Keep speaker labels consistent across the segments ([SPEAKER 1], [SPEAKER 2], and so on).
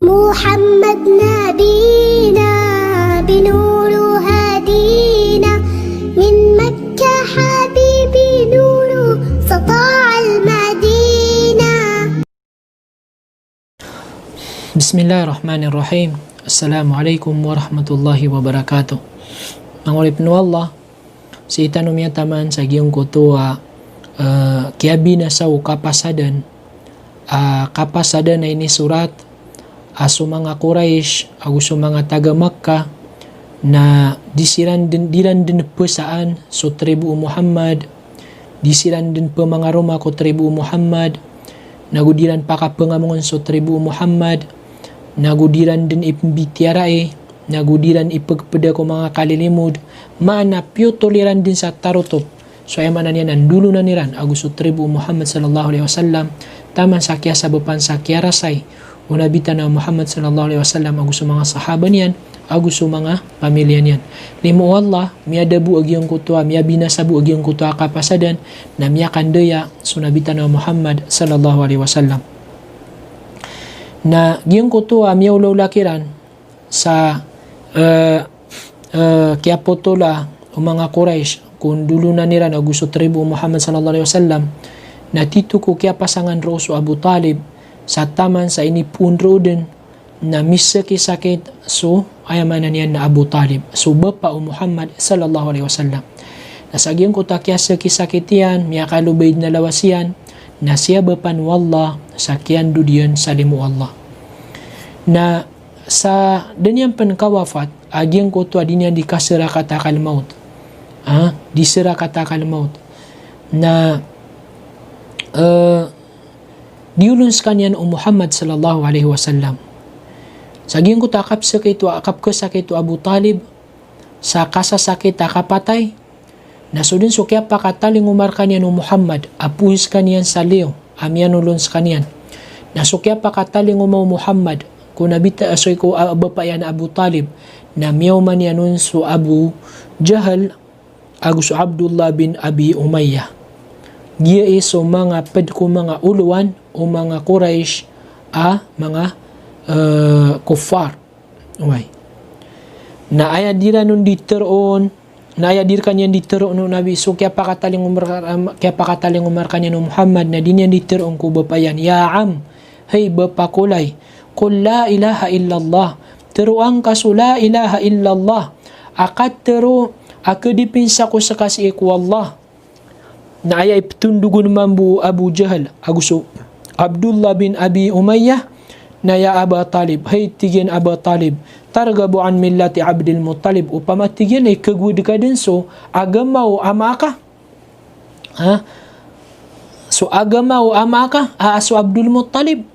[SPEAKER 1] محمد نبينا بنور هدينا من مكة حبيبي نور سطاع المدينة.
[SPEAKER 2] بسم الله الرحمن الرحيم. السلام عليكم ورحمة الله وبركاته. Mangulip no Allah, si itanong niya taman sa giyong kutuwa, kiabi na sa kapasadan, kapasadan na ini surat, aso mga Quraysh, aguso mga taga Makkah, na diran din po saan so tribu Muhammad, disiran din po mga Roma ko tribu Muhammad, nagudiran pa ka pengamungan so tribu Muhammad, nagudiran din ipmbitiarae, nagudiran ipagpada ko mga kalilimod, maana piyo toliran din sa tarutop. So ay manan yan, dulo na niran, aguso tribu Muhammad sallallahu alaihi wasallam, taman sa kya sabapan sa kya rasay, unabita na Muhammad sallallahu alaihi wasallam, aguso mga sahaba niyan, aguso mga pamilya niyan. Limu Allah, miadabu agyong kutwa, miabinasabu agyong kutwa kapasadan, na miyakandaya, sunabita na Muhammad sallallahu alaihi wasallam. Na giyong kutwa, miyaulaw lakiran, sa kya potola, o mga Quraysh, kung dulo na nila na gusto tribu Muhammad sallallahu alaihi wasallam, na tito ko kya pasangan roso Abu Talib, sa taman sa inipunro din, na misaki-sakit, so ayamanan yan na Abu Talib, so bapa o Muhammad sallallahu alaihi wasallam. Nasagyan ko takya sakit yan, miyakalubaid na lawas yan, na siya bapan wallah, sakyan dudiyan sa limu Allah. Na sa danyang pankawafat, agyang ko to adinyan di kasira katakal maut. Disira katakal maut. Na diulun kanyan o Muhammad sallallahu alaihi wasallam. Sagyang ko takap sakit Abu Talib, sa kasasakit akapatay, nasudin so kaya pakataling umar kanyan o Muhammad, apuhis kanyan sa liyo, amyan ulun sa kanyan. Nasukya pakataling umaw Muhammad, kung nabita asoy ko bapayan Abu Talib, na miyaw man yanun so Abu Jahal, agus Abdullah bin Abi Umayyah. Giya iso mga pedko mga uluan o mga Quraysh, mga kuffar. Okay. Na ayadir nun diteroon, na ayadir kanyan diteroon no Nabi, so kaya pakataling umar kanyan no Muhammad, na din yan diteroon ko bapayan, ya am, hey bapa kulay, qul la ilaha illallah, teruang kaso la ilaha illallah, akat teru akadipinsa ko sa kasi ko Allah, na ay tundugun mambu Abu Jahal, aguso Abdullah bin Abi Umayyah, na ya Aba Talib, hey tigyan Aba Talib, targabu an millati Abdul Muttalib, upama tigyan ay kagwid ka din, so agamaw ama ka, so agamaw ama ka, so Abdul Muttalib,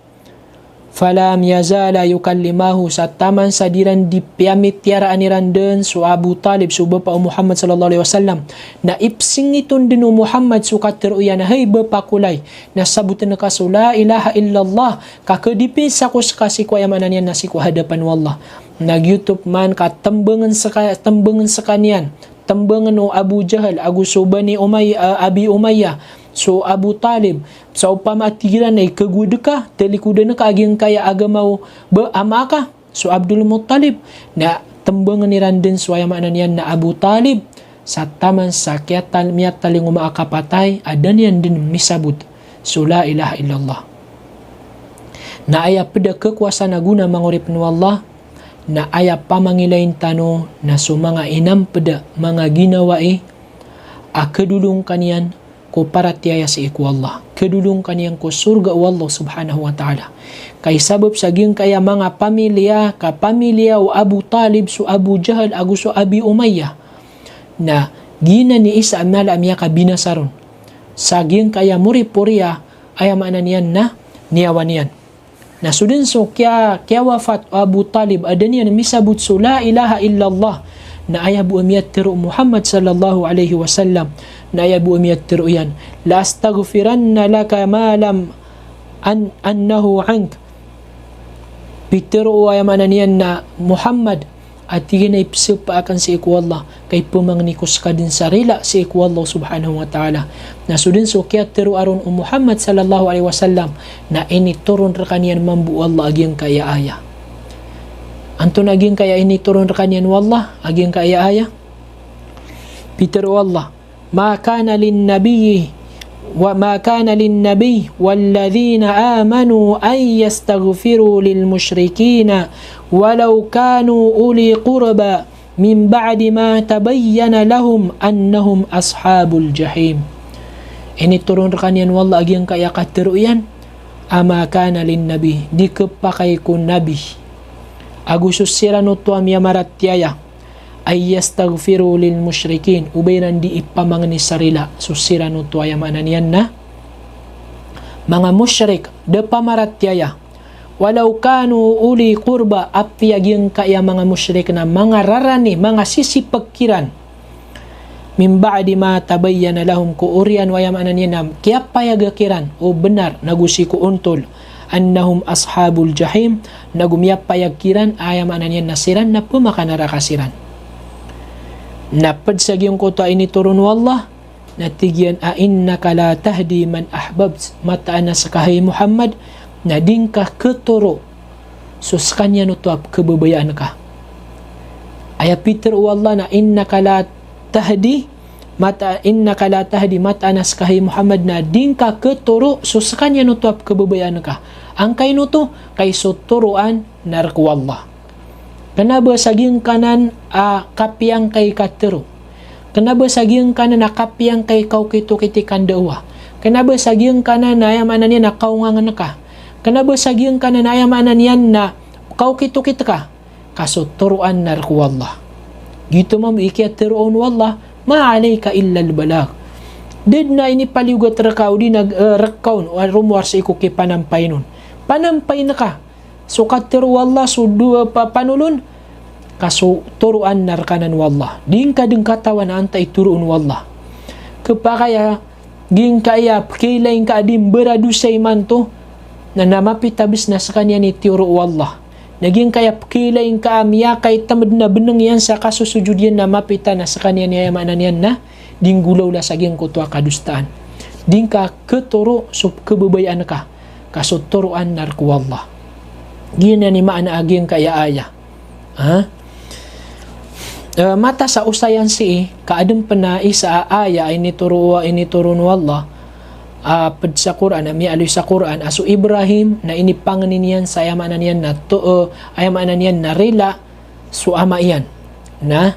[SPEAKER 2] falam yazala yukallimahu, sa taman sa diran di piyamit tiaraan niran den so Abu Talib, so bapa Muhammad sallallahu alaihi wasallam, na ipsing itun din Muhammad so kateruyan na hey bapa kulay, na sabutan na kaso la ilaha illallah, kakadipin sa kus kasi ko yamanan yan na si ko hadapan wallah, nag-YouTube man katambangan sa kanyan, tambangan o Abu Jahal, aguso bani Abi Umayyah, so Abu Talib, sa upamatiran ay kagwid ka, talikuda na kaaging kaya agamaw ama ka, so Abdul Muttalib, na tambangan ni Randin so ayamanan yan na Abu Talib, sa taman sa kiyatal miyat taling umaakapatay, adan yan din misabot, so la ilaha illallah. Na aya pada kekuasaan aguna mangurip no Allah, na aya pamangilain tano, na so mga inam pada mga ginawa akadulong kanyan, ko para tiyaya sa iku Allah, kedulong kaniyang ko surga o Allah subhanahu wa ta'ala. Kay sabab sa giyong kaya mga pamilya o Abu Talib, so Abu Jahal, aguso Abi Umayyah, na gina ni isa amala amya ka binasaron. Sa giyong kaya muri-puriya, ayamanan yan na niyawan yan. Na sudin so kya wafat Abu Talib, adan yan misabot so la ilaha illallah, na ayabu amiyat tiru Muhammad sallallahu alaihi wasallam, na ayabu amiyat tiru yan, la astaghfiranna laka ma lam annahu ank, bitiru ayamanan yan na Muhammad, at tigin ay pisip pa akan si iku Allah, kay pumangnikos ka din sarila si iku Allah subhanahu wa ta'ala. Na sudin so kaya tiru aron Muhammad sallallahu alaihi wasallam, na inituron ra kaniyan mambu Allah agyang kaya aya. Anto naging kaya ini turun kanyan wallah aging kaya aya Peter wallah ma kana lin nabiyyi wa ma kana lin nabiy walladzina amanu ay yastaghfiru lil musyrikina walau kanu uli qurba min ba'di ma tabayyana lahum annahum ashabul jahim. Ini turun kanyan wallah aging kaya katiruyan ama kana lin nabi dikepakai ku nabi agusus sirano tuam ya maratiaya ay yastaghfiru lil musyrikin ubainan di ipamangni sarila susirano tuaya mananian na mga musyrik de pamaratiaya walau kanu uli qurba apiyaging kaya mga musyrik na mga rarani mga sisipagkiran min ba'di ma tabayyana lahum ku urian wayam ananian kaya payagakiran o benar nagusi ku untol annahum ashabul jahim nagumiyap payagkiran ayam ananian nasiran na pumakanarakassiran napad sa giyong kuto ini turun wallah natigyan a innaka la tahdi man ahbabt mataan na sa kahay Muhammad na din ka keturo sus kanya no tuap kebabayaan ka aya Peter wallah na innaka la tahdi mataan na sa kahay Muhammad na din ka keturo sus kanya no tuap kebabayaan ka ang kay no to kay suturuan narku wallah. Kenapa saging kanan kapiang kay katero? Kenapa saging kanan kapiang kay kau kitikan dawa? Kenapa saging kanan na ayaman niya na kau ngangan ka? Kenapa saging kanan na ayaman niya na kau kitukit ka? Kasuturuan narku wallah. Gitu mam ikiyatiruan wallah ma alayka illa albalag. Did na ini paliugat rakaw di nag-rakaw rumwar sa iku kipanampay nun. Panampay na ka. So katiru wallah sudu panulun kaso turuan narkanan wallah din ka din katawan antay turuan wallah kepakaya ging kaya kilain ka din beradusay man to na namapitabis na sa kanya ni turu wallah naging kaya kilain ka amya kay tamad na beneng yan sa kasusujud yan na mapita na sa kanya ni ayamanan yan na din gulaw la saging kutwa kadustaan din ka keturo sub kebebayaan ka kaso turuan narku wallah gina ni maana aging kaya aya mata sa usayan si kaadem pena isa aya ini turun wallah ped sa Quran mi alu sa Quran asu Ibrahim na ini panganinian sa ayamanan yan na ayamanan yan na rela su ama yan na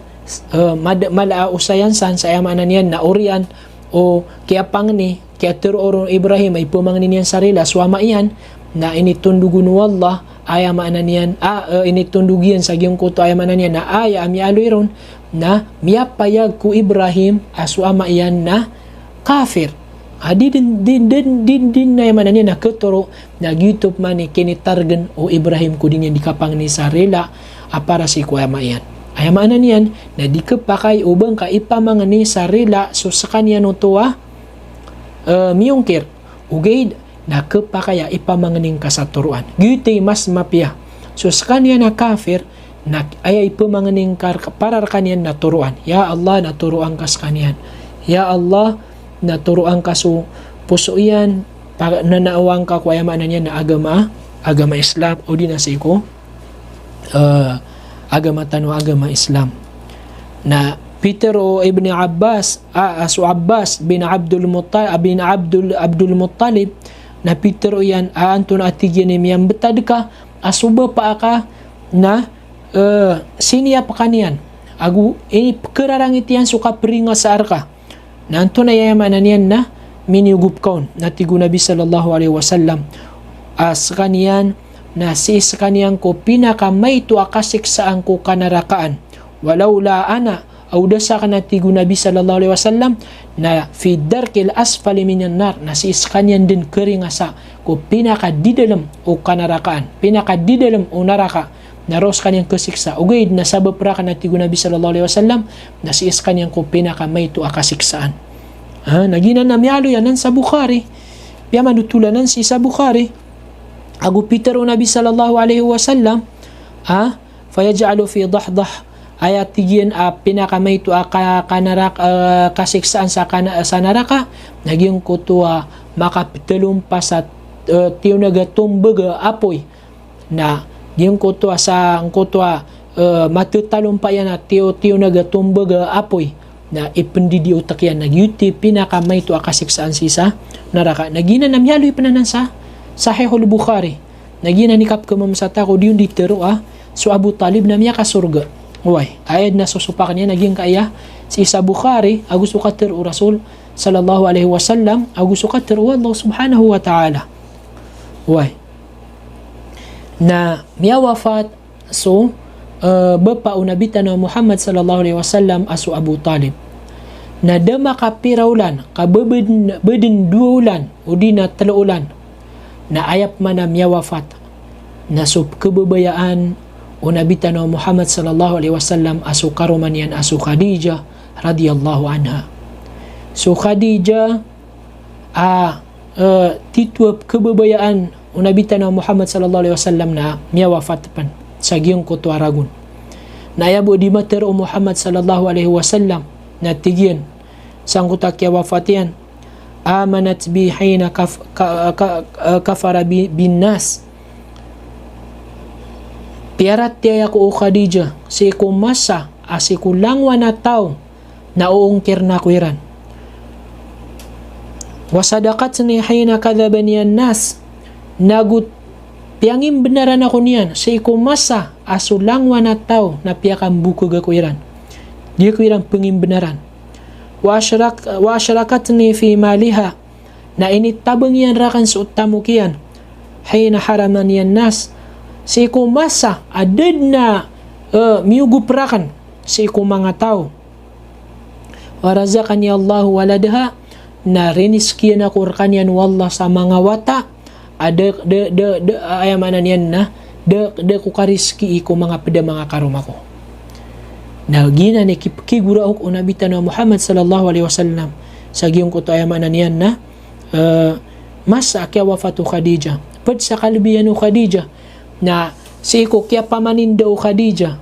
[SPEAKER 2] mala usayan san sa ayamanan yan na urian o kaya pangni kaya turun Ibrahim ay pumanginin sa rela su ama yan na ini tundugun wallah aya mananian ini tundugian sa giyong kuto aya mananian na aya ami aluiron na miyapayag ku Ibrahim asu ama iyan na kafir din na mananian na ketoro na gitup mani kinitargen o Ibrahim ku din yan dikapang ni sarila para si ku ama iyan aya mananian na dikepakay ubang ka ipamang ni sarila so sa kanya no tuwa miyungkir ugaid na kepakaya ipamanganing kasaturuan gitay mas mapya so sa kanya na kafir na ay ipamanganing para kanya na turuan ya Allah naturuan ka sa kanya ya Allah naturuan ka so puso yan nanaawang ka kuayamanan niya na agama Islam o di na sa iko agama tanwa agama Islam na Peter o Ibn Abbas Abbas bin Abdul Muttalib na Peter o yan aanto na atigyan ni miyang betad ka asuba pa ka na siniya pa kaniyan agu ini kerarangit yan suka peringa sa arka na anto na yayamanan yan na minigup kaun na tigu Nabi sallallahu alaihi wasallam sa kaniyan na sa kaniyan ko pinakamay to akasiksaan ko kanarakaan walaula ana awdasa ka na tigu Nabi sallallahu alaihi wasallam na fi darkil asfali minan nar na si iskanyan din keringasa ko pinakadidalam o kanarakaan pinakadidalam o naraka na ros kanyang kasiksa ugaid na sabapra ka na tigu Nabi sallallahu alaihi wasallam na si iskanyan ko pinakamay to akasiksaan naginan na miyalo yanan sa Bukhari piya manutulanan si sa Bukhari agu Peter o Nabi sallallahu alaihi wasallam fayaj'alu fi dahdah ayat tigyan pinakamay to kasiksaan sa naraka naging kutua makapitalum pa sa tiyo nagatumbaga apoy na Giyang kutwa sa ang kutwa matutalumpa yan na tiyo nagatumbaga apoy na ipendidi utak yan nagyuti pinakamay to akasiksaan sisa naraka nagina namyaloy pananan sa Sahihul Bukhari nagina ni kap kamam sa tako diyon ditero so Abu Talib na miya ka surga way ayad na susupakan niya naging kaya si sa Bukhari agus ukatir u Rasul sallallahu alaihi wasallam agus ukatir u Allah subhanahu wa ta'ala way na miya wafat so bapa unabitan na Muhammad sallallahu alaihi wasallam asu Abu Talib na dama ka pirawlan ka bedin 2 ulan udi na 3 ulan na ayap man miya wafat na sub kebebayaan unabitan na Muhammad sallallahu alaihi wasallam asu karumanian asu Khadijah radhiyallahu anha so Khadijah tituap kebebayaan unabitan na Muhammad sallallahu alaihi wasallam na miya wafat pan sa giyong kutwa ragun na ayabo di mater Muhammad sallallahu alaihi wasallam na tigyan sang kutak ya wafatian amanat bi hina kafara bin nas piarat tiya ko Khadijah si kumasa asi kulangwa na tao na uungkir na kwiran wasadakat ni hina kadhaban yan nas nagut piangin benaran ako niyan sa ikumasa asulangwa na tao na piyakang buko gakuiran dia kuiran pengin benaran wa asyarakat ni fi maliha na ini tabang yan rakan sa utamukian hayna haraman yan nas sa ikumasa adad na miuguprakan sa ikumanga tao warazakan ya Allah waladaha na riniskian ako kanyan wallah sa mga wata ada ayamanan yan na ku kariski ko mga peda mga karuma ko na gina ni kigura ok unabitan na Muhammad sallallahu alaihi wasallam sa giyong ko to ayamanan yan na masa kya wafatu Khadijah pad sa kalbiyan o Khadijah na si ko kya pamaninda o Khadijah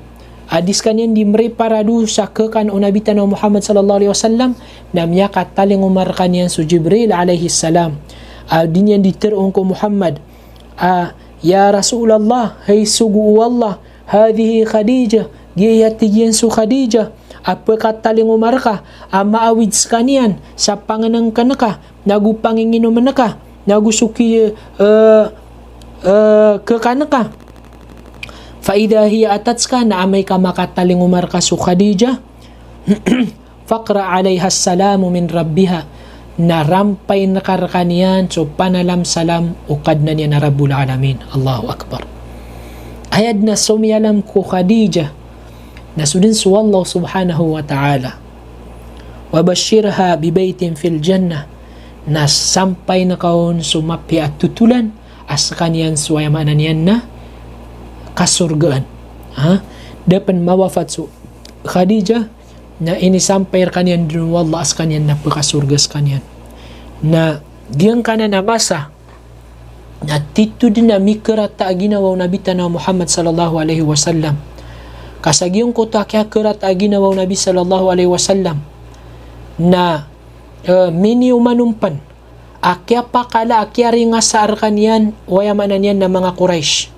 [SPEAKER 2] adis kanyan di mreparadu sa kekan unabitan na Muhammad sallallahu alaihi wasallam na miya kataling umar kanyan su Jibril alaihi salam dinyan diterong ko Muhammad ya Rasulullah hay sugu wallah hadhihi Khadijah giyatigyan su Khadijah apa kataling umar ka maawid skanian sa panganang kanaka nagupangingino manaka nagusuki ke kanaka fa idha hiya atatska na amay ka makataling umar ka su Khadijah faqra alaiha assalamu min rabbiha na rampay na karakanian so panalam salam ukad na niya na Rabbul Alamin Allahu Akbar ayad na sumiyalam ko Khadijah na sudin su Allah subhanahu wa ta'ala wabashirha bibaytin fil jannah na sampay na kaon sumapi at tutulan as kanian suwayamanan yan na kasurgaan dapan mawafat su Khadijah na inisampayar kanyan din wallah as kanyan na pagkasurgas kanyan na diyang kanan na masa na tito din na mikirat ta aginawaw nabitan na Muhammad sallallahu alaihi wasallam kasagiyong ko ta kya kirat aginawaw nabi sallallahu alaihi wasallam na mini umanumpan akya pakala akya ringa sa arkanyan wayamanan yan na mga Quraysh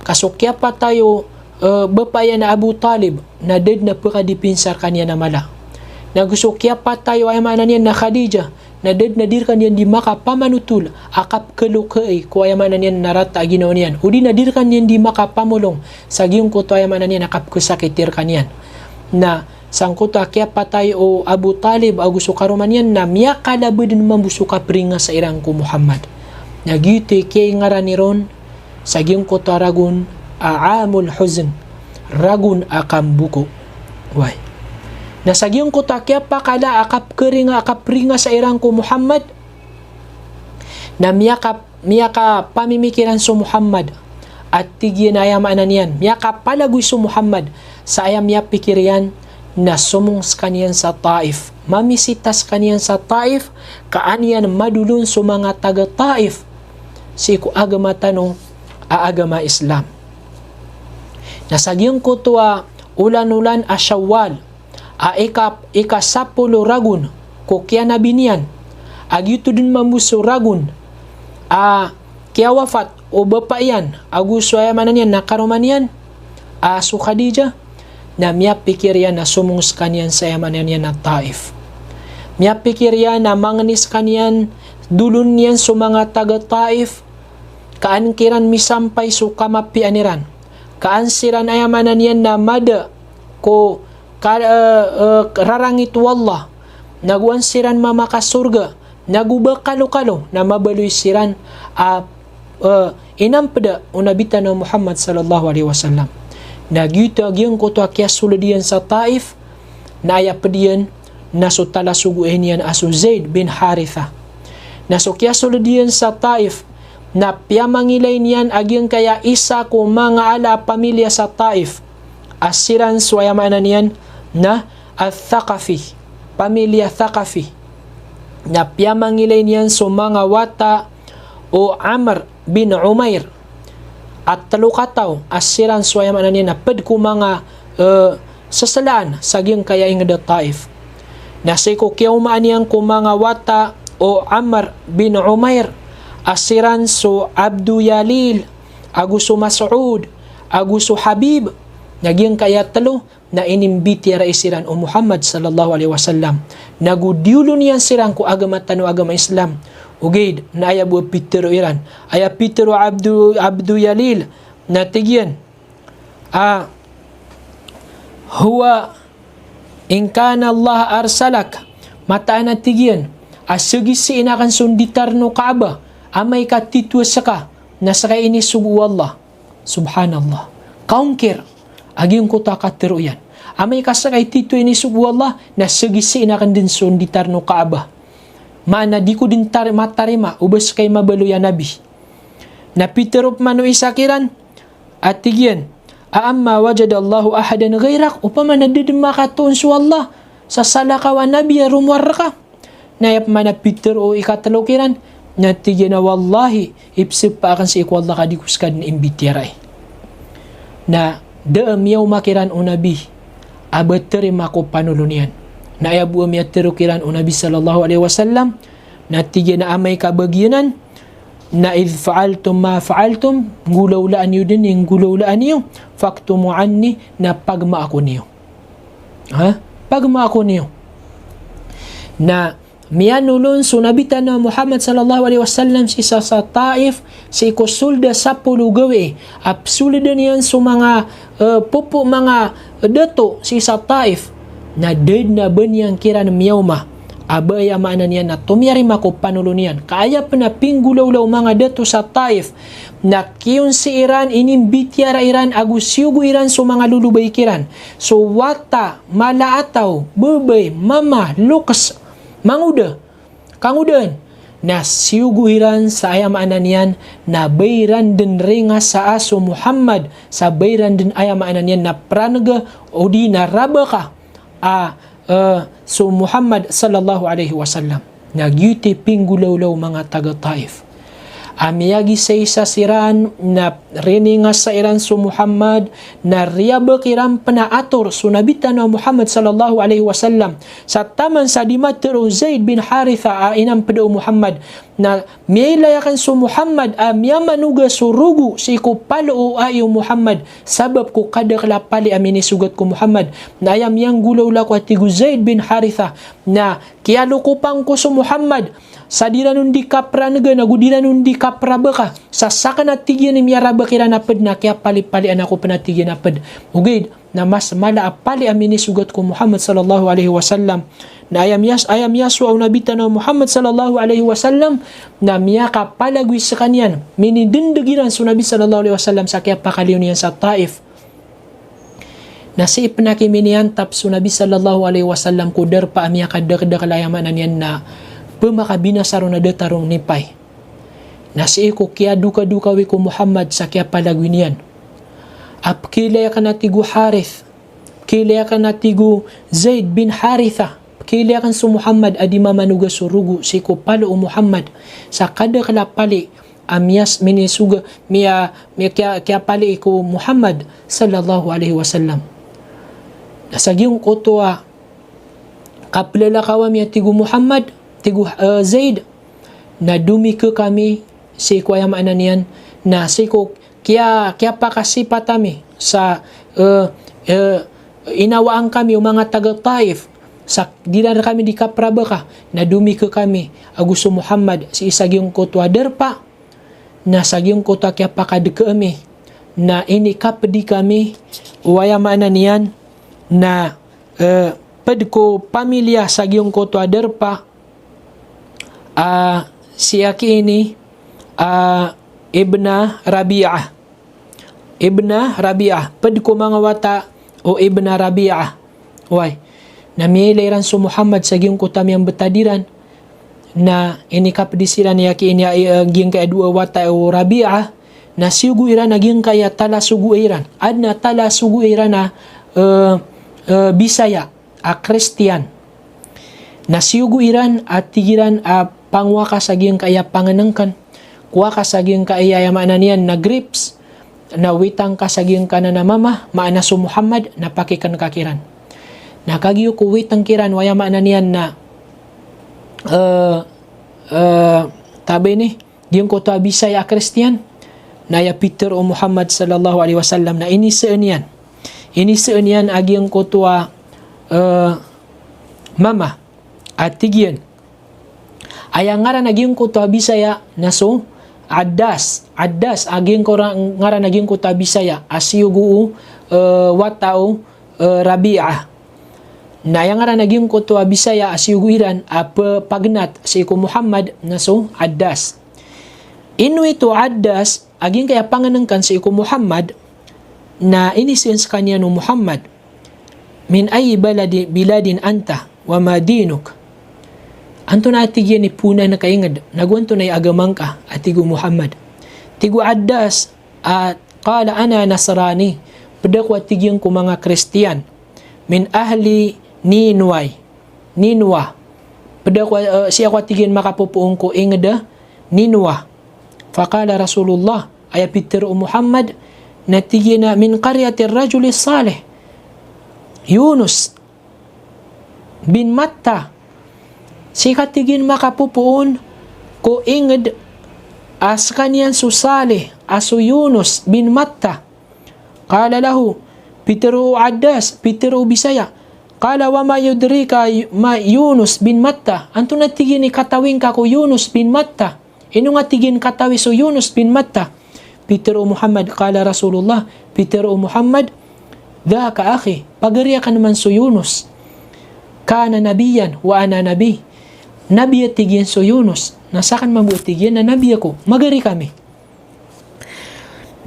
[SPEAKER 2] kasukya pa tayo bapaya na Abu Talib na dead na pagkadipinsar kanya na mala nagusukya pa tayo ay manan yan na Khadijah na dead na dirkan yan di makapamanutul akap kelukay ko ay manan yan narata ginaw niyan udi na dirkan yan di makapamulong sa giyong kuto ay manan yan akap kesakitir kanyan na sangkuto akya pa tayo o Abu Talib agusukaruman yan na miya kalabi din mambusuka pringa sa irang ko Muhammad nagyute kay ngaraniron sa giyong kuto aragun aamul huzn ragun akam buko way nasagiyong ko takya pa kala akap ringa sa irang ko Muhammad na miyaka pamimikiran so Muhammad at tigyan ayamanan yan miyaka palagoy so Muhammad sa ayam miya pikirian na sumungs kanyan sa Taif mamisitas kanyan sa Taif kaanian madulun so mga taga Taif si ko agama tanong aagama Islam nasagiyong ko tuwa ulan-ulan a Shawwal ikasapulo ragun kukya na binian agyuto din mamuso ragun kaya wafat o bapa yan agus ayamanan yan nakaroman yan asu Khadijah na miya pikir yan na sumungus kanyan sa ayamanan yan na Taif. Miya pikir yan na mangnis kanyan dulun yan sa mga taga Taif kaan kiran misampay su kamapianiran kaan siran ayamanan yan na mada ko rarangit wallah naguan siran mamakasurga naguba kalo-kalo na mabaloy siran inampada unabitan na Muhammad sallallahu alaihi wasallam nagyuto agyang ko to kya suladiyan sa Taif na ayapadiyan na so talasuguin yan aso Zaid bin Haritha na so kya suladiyan sa Taif na piyamangilay niyan agyang kaya isa ko mga ala pamilya sa Taif asiran swayamanan niyan na al-Thaqafi pamilya Thaqafi na piyamangilay niyan so mga wata o Amr bin Umair at talukataw asiran swayamanan niyan na pad ko mga sasalaan sa giyang kaya ingada Taif na say ko kiyaumaan niyan ko mga wata o Amr bin Umair asiran so Abdu Yalil aguso Mas'ud aguso Habib nagyang kaya talo na inimbiti ra isiran o Muhammad sallallahu alaihi wasallam nagudiulo niyan siran ko agama tano agama Islam ugid na ayabu Peter iran aya Peter Abdu Yalil na tigyan huwa in kana Allah arsalak mata na tigyan asugisi inakan sunditar no Kaaba amay katitwa saka na saka ini sugu Allah subhanallah kaungkir aging ko takatero yan amay kasakay tito ini sugu Allah na sugisi inakan din sunditar no Kaaba mana di ko din matarima ubas kay mabalo ya nabi na piterop manu isakiran at tigyan aamma wajadallahu ahadan ghairak upama nadidima katun su Allah sa salakawan nabi ya rumwar ka na yap mana piter o ikatalokiran na tigyan na wallahi ipsip pa akan si ikwallah kadikus ka din imbitiray na daam yaw makiran o nabi abaterima ko panulunian na ayabu am yatirukiran o nabi sallallahu alaihi wasallam na tigyan na amay kabagyanan na idh fa'altum ma fa'altum gulawlaan nyo din yung gulawlaan nyo faktumu anni na pagma ako niyo pagma ako niyo na miyanulun sunabitan na Muhammad sallallahu alaihi wasallam si sa Taif si kusulda sa pulugawi apsulida niyan so mga pupo mga dato si sa Taif na dead na banyang kiran miyawma abaya maana niya na tumiyari mako panulunian kaya pa na pinggulaw-law mga dato sa Taif na kiyon si Iran inimbityara Iran agusyugo Iran so mga lulubay kiran so wata malaataw bebay mama lukas manguda kangudan na siyuguhiran sa ayamaanan niyan na bayran din ringa sa aso Muhammad sa bayran din ayamaanan niyan na pranaga o di na rabaka so Muhammad sallallahu alaihi wasallam nagyuti pinggulaw-law mga taga Taif amiyagi sa isa siran na rininga sa Iran so Muhammad na riyaba kiran panaator so nabitan na Muhammad sallallahu alaihi wasallam sa taman sa dimatero Zaid bin Haritha inam pedo Muhammad na miyailayakan so Muhammad miyamanuga so rugu si ko palo ayo Muhammad sabab ko kada kalapali amini sugat ko Muhammad na ayam yang gulaw ko atigu Zaid bin Haritha na kiyalo ko pang ko so Muhammad sa diranun di kapra naga nagudiranun di kapra baka sa saka natigyan ni miyaraba kira napad na kaya pali-pali anak ko panatigyan napad ugid na mas mala apali amini sugat ko Muhammad sallallahu alaihi wasallam na ayam yasu au nabitan na Muhammad sallallahu alaihi wasallam na miyaka palagwi sa kanyan minidindagiran so nabi sallallahu alaihi wasallam sa kaya pakaliw niyan sa Taif na si ipnakiminiantap so nabi sallallahu alaihi wasallam kudar pa amiyaka dakdakalayaman niyan na pemakabinasaro na datarong nipay na si iko kaya duka-dukawi ko Muhammad sa kaya palagwinian ap kilaya ka natigo Harith kilaya ka natigo Zaid bin Haritha kilaya kan so Muhammad adi mamanuga surugo si ko palo o Muhammad sa kada kalapali amyas minisuga miya kaya pali ko Muhammad sallallahu alaihi wasallam nasagyong kotoa kaplalakawa miya tigo Muhammad tigo Zaid na dumi ke kami si kuayamaanan niyan na siko kya pakasipatami sa inawaan kami o mga taga Taif sa dinan kami di kaprabaka na dumi ke kami Agusto Muhammad si isagyong kotwa derpa na sagyong kotwa kya pakadekami na ini kapdi kami waya mana niyan na pedko pamilya sagyong kotwa derpa siaki ini Ibna Rabi'ah pedko mga wata o Ibna Rabi'ah way namiliran su Muhammad sa giyong kutam yang betadiran na ini kapdisiran yaki ini giyong kaya dua wata o Rabi'ah na sugu iran na giyong kaya tala sugu iran adna tala sugu iran na Bisaya Kristiyan na sugu iran at tigiran pangwaka sa giyong kaya panganangkan kuha ka sa giyong kaya yamanan niyan na grips na witang ka sa giyong kana na mama maana su Muhammad na pakikan kakiran nakagiyo ko witang kiran waya maana niyan na tabi ni giyong ko to Bisaya Kristiyan na ya Peter o Muhammad sallallahu alaihi wasallam na ini seen yan agiyong ko to mama at tigyan ayang ngaran agiyong ko to Bisaya na so Addas aging ko ngaran aging ko ta Bisaya asiyugu watao Rabi'ah na yang ngaran aging ko to Bisaya asiyugu iran pagnat si ko Muhammad na so Addas inu ito Addas aging kaya panganangkan si ko Muhammad na inisin sa kanya no Muhammad min ay biladin anta wa madinuk anto na atigyan ni punay na kaingad nagwanto na agamang ka atigo Muhammad tigo Addas at qala ana Nasrani pedako atigyan ko mga Kristiyan min ahli Ninwa pedako siya ko atigyan makapupuong ko ingada Ninwa faqala Rasulullah ay Peter o Muhammad natigyan na min qaryati rajuli salih Yunus bin Matta si katigin makapupuon ko inged as kanyan susali aso Yunus bin Matta qala lahu Peter o Addas Peter o Bisaya qala wa ma yudrika ma Yunus bin Matta anto natigin ni katawin ka ko Yunus bin Matta ino nga tigin katawi so Yunus bin Matta Peter o Muhammad qala Rasulullah Peter o Muhammad dhaka akhi pagariya ka naman so Yunus kana nabiyan wa ana nabi Nabi at tigyan so Yunus. Nasakan mabuot tigyan na nabi ako. Magari kami.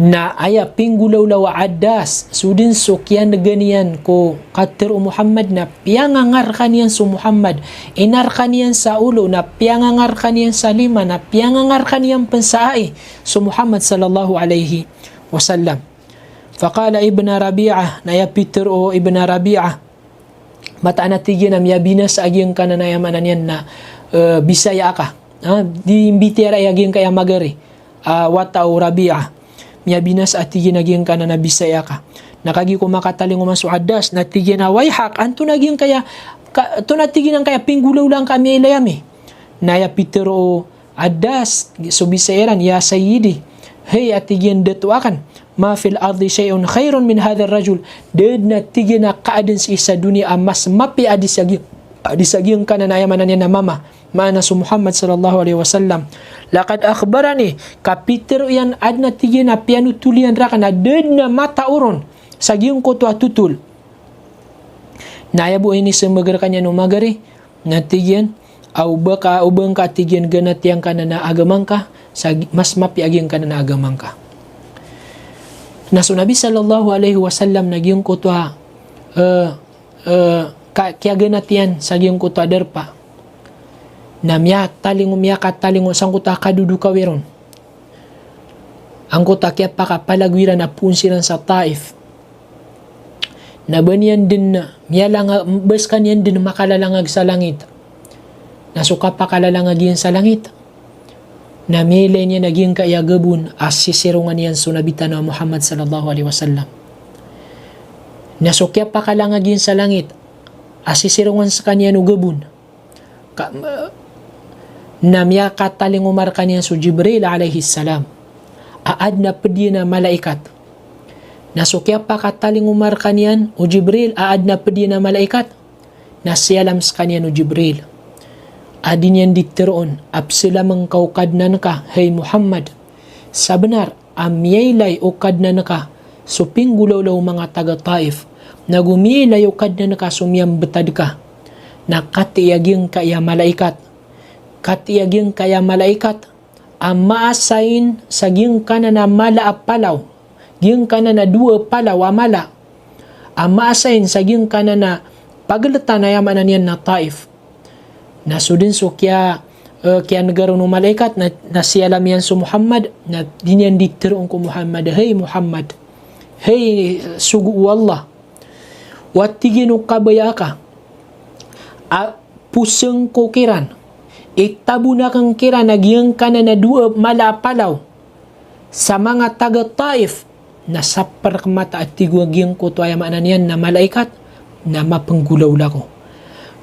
[SPEAKER 2] Na aya pinggulaw-law Addas. Sudin so kiyan na ganiyan ko kater o Muhammad na piyangangar kaniyan so Muhammad. Inar kaniyan sa ulo na piyangangar kaniyan sa lima na piyangangar kaniyan pansaai so Muhammad sallallahu alaihi wasallam. Faqala Ibn Rabi'ah na ya Peter o Ibn Rabi'ah mata natigyan na miyabinas agyang kananayamanan yan na Bisaya ka di imbitera agyang kaya magari watao Rabi'ah miyabinas atigyan agyang kanana Bisaya ka nakagi ko makataling umaso Addas natigyan na wayhak anto nagyang kaya to natigyan kaya pinggulaw lang kami ilayami naya Peter o Addas so Bisayaran ya Sayyidi hey atigyan datuakan ma fil ardi shay'un khairun min hadha ar-rajul ded na tigina kaadin sa isa dunia mas mapi adisagiyang kananayamanan niya na mama mana su Muhammad sallallahu alaihi wasallam laqad akhbarani kapiter yan adna tigina pianu tulian raka na ded na mata uron sagiyong ko to atutul nayabu ini semagar kanya no magari na tigyan au baka ubang ka tigyan ganat yang kanana agamang ka mas mapi agyang kanana agamang ka na so Nabi sallallahu alaihi wasallam nagyong kutwa kaya ganatian sa gyong kutwa derpa na miya katalingo sang kutwa kadudu kawiron ang kutwa kaya pakapalagwiran na punsiran sa Taif na banyan din na miya lang bas kanyan din makalalangag sa langit na suka pakalalangag yan sa langit na mele niya naging kayagabun as sisirungan niyan sunabitan na Muhammad sallallahu alaihi wasallam. Nasukya pa kalangagin sa langit as sisirungan sa kanya no gabun. Na miya kataling umar kanya so Jibril alaihi salam. aadna pedina malaikat. Na so kiapa kataling umar kanian o Jibril aadna pedina malaikat. Na sialam sa kanian o Jibril. Adin yan dikteroon apsila mengkau kadnan ka hey Muhammad. Sabenar amyaylay o kadnan ka suping gulaw-law mga taga Taif. Nagumilay o kadnan ka sumiyam betad ka. Na katiyaging kaya malaikat. Katiyaging kaya malaikat. Amaasain sa giyang kanan na mala apalaw. Giyang kanan na dua palaw amala. Amaasain sa giyang kanan na pagalatan na yaman niyan na Taif. Nasudin so kaya negara no malaikat na sialam yan so Muhammad na dinyan dikteroon ko Muhammad. Hey Muhammad. Hey sugu Allah. Watigin o kabaya ka. Puseng ko kiran. Itabu na kang kiran nagyang ka na dua malapalaw. Sa mga taga Taif na sapar mata at tigwagyang ko to ayamaan yan na malaikat na mapanggulaw lako.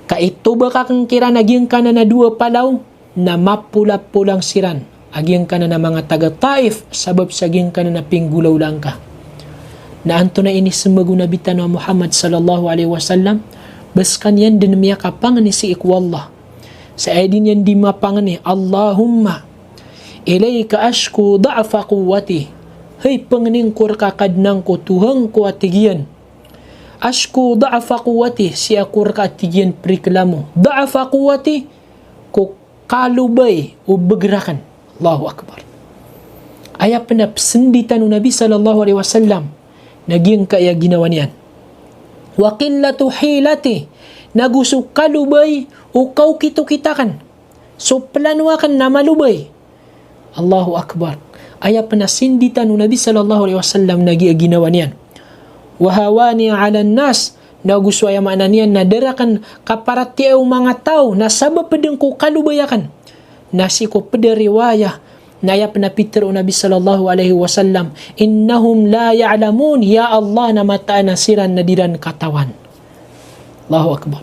[SPEAKER 2] Kaito ba kang kiran nagyang ka na dua palaw na mapula-pulang siran. Agyang ka na mga taga Taif sabab sa agyang ka na pinggulaw lang ka. Na anto na ini semagu Nabi Tanwa Muhammad sallallahu alaihi wasallam baskan yan din miya kapangan ni si ikwallah. Sa aydin yan di mapangan ni Allahumma ilayka ashku da'fa quwwati. Hey panganing kur kakadnang ko tuhang ko atigian. Ashku da'fa quwwati siya kur ka atigian priklamo. Da'fa quwwati ko kalubay o begerakan. Allahu Akbar. Ayat penapsenditan Nabi sallallahu alaihi wasallam naging kaya ginawa niyan. Wa qillatu hilati nagusuk kalubay o kau kitu-kitakan. So planuakan na malubay. Allahu Akbar. Ayat penasinditan Nabi sallallahu alaihi wasallam nagi ginawa niyan. Wa hawani 'ala nas nagusu aya makna niyan nadarakan kaparatiaw mga tao na sabab pedeng ko kalubayakan. Nasi ko peda riwayah na aya penapitir Nabi sallallahu alaihi wasallam innahum la ya'lamun ya Allah na mata nasiran nadiran katawan. Allahu Akbar.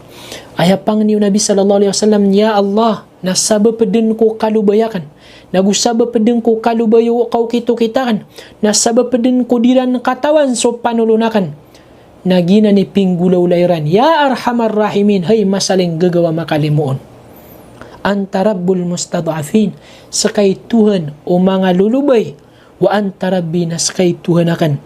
[SPEAKER 2] Ayat pang ni Nabi sallallahu alaihi wasallam ya Allah nasaba pedeng ko kalubayakan. Nagusaba pedeng ko kalubayo kau kitu-kitakan. Nasaba pedeng ko diran katawan so panulunakan. Nagina ni pinggulaw layran ya arhamar rahimin hay masaling gagawa makalimuon. Anta rabbul mustad'afin sakay Tuhan o mga lulubay wa anta rabbi na sakay Tuhan akan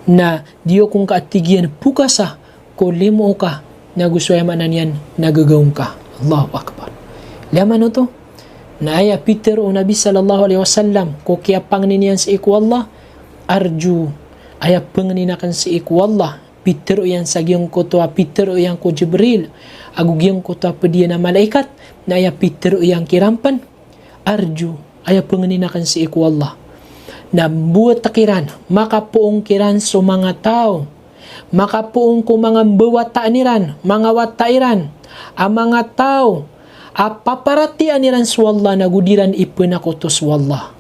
[SPEAKER 2] na diyo kung kaatigyan pukasa ko limo ka naguswaya manan yan nagagawin ka. Allahu Akbar. Laman to na aya Peter o Nabi sallallahu alaihi wasallam ko kaya pangniyan sa iku Allah arju aya pangninakan sa iku Allah Peter o yan sa giyang ko to Peter o yan ko Jibril agugiyang ko to pediya na malaikat na aya Peter o yang kirampan arju aya pangninakan sa iku Allah na buat takiran makapuong kiran so mga tao makapuong ko mga bawataaniran mga watairan ang mga tao apaparatian niran swallah nagudiran ipenakotos wallah.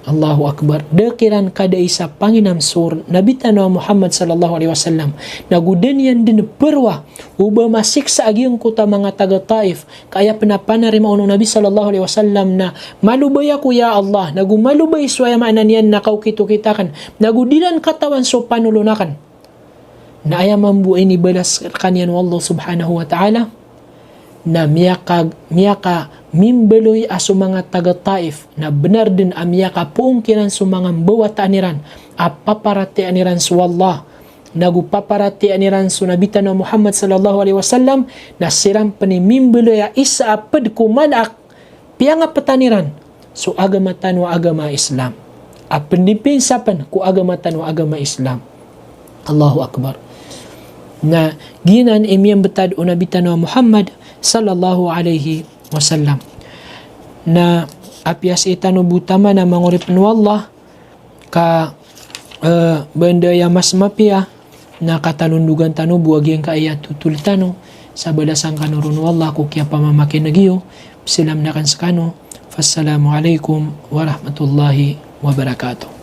[SPEAKER 2] Allahu Akbar. Dakiran kada isa panginam sur Nabi Tanwa Muhammad sallallahu alaihi wasallam nagudan yan din perwa uba masiksa agyang kota mga taga Taif kaya penapanarima unong Nabi sallallahu alaihi wasallam na malubay ako ya Allah nagumalubay suaya maanan yan nakaw kitu-kitakan nagudiran katawan so panulunakan na aya mambuay ni balas kanyan wallah subhanahu wa ta'ala na miyaka mimbeloy aso mga taga Taif na benar din amiyaka poong kiran so mga bawata aniran apaparati aniran so Allah nagupaparati aniran so Nabi Tanwa Muhammad sallallahu alaihi wasallam na siram panimimbeloy isa apad kumalak piyanga pataniran so agama tanwa agama Islam apendipinsapan ku agama tanwa agama Islam. Allahu Akbar. Na ginan imiyang betad o Nabi Tanwa Muhammad sallallahu alaihi wasallam na apias itano butama na mangurip nu Allah ka benda yang mas mapia na katalundugan tano buagi yang kaaya tutul tano sa balasang kanurun wallah ko kaya pamamakin nagiyo silam na kan sakano. Wassalamualaikum warahmatullahi wabarakatuh.